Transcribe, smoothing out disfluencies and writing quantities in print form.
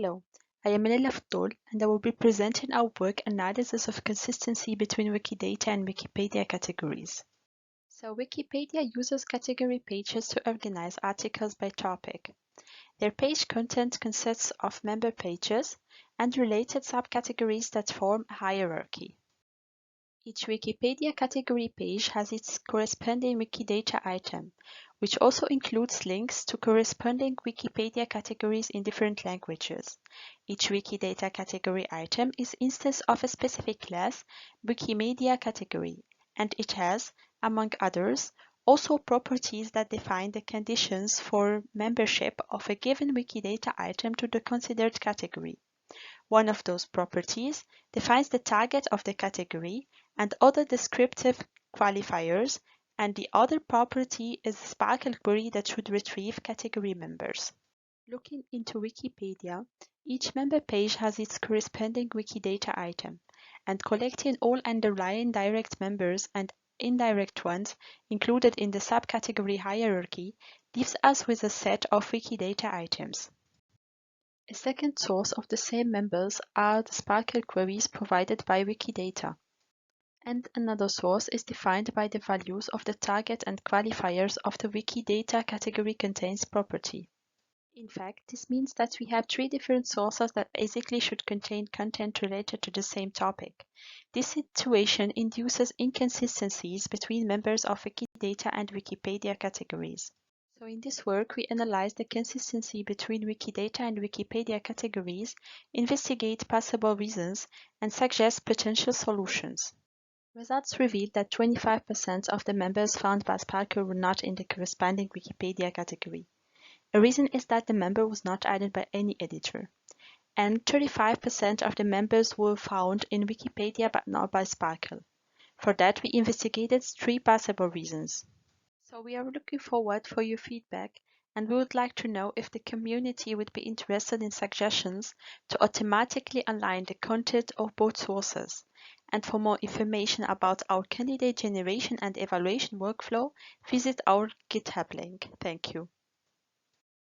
Hello, I am Leila Feddoul, and I will be presenting our work analysis of consistency between Wikidata and Wikipedia categories. So Wikipedia uses category pages to organize articles by topic. Their page content consists of member pages and related subcategories that form a hierarchy. Each Wikipedia category page has its corresponding Wikidata item, which also includes links to corresponding Wikipedia categories in different languages. Each Wikidata category item is instance of a specific class, Wikimedia category, and it has, among others, also properties that define the conditions for membership of a given Wikidata item to the considered category. One of those properties defines the target of the category and other descriptive qualifiers, and the other property is a Sparkle query that should retrieve category members. Looking into Wikipedia, each member page has its corresponding Wikidata item, and collecting all underlying direct members and indirect ones included in the subcategory hierarchy leaves us with a set of Wikidata items. A second source of the same members are the Sparkle queries provided by Wikidata. And another source is defined by the values of the target and qualifiers of the Wikidata category contains property. In fact, this means that we have three different sources that basically should contain content related to the same topic. This situation induces inconsistencies between members of Wikidata and Wikipedia categories. So in this work, we analyze the consistency between Wikidata and Wikipedia categories, investigate possible reasons, and suggest potential solutions. Results revealed that 25% of the members found by Sparkle were not in the corresponding Wikipedia category. A reason is that the member was not added by any editor. And 35% of the members were found in Wikipedia but not by Sparkle. For that, we investigated three possible reasons. So we are looking forward for your feedback, and we would like to know if the community would be interested in suggestions to automatically align the content of both sources. And for more information about our candidate generation and evaluation workflow, visit our GitHub link. Thank you.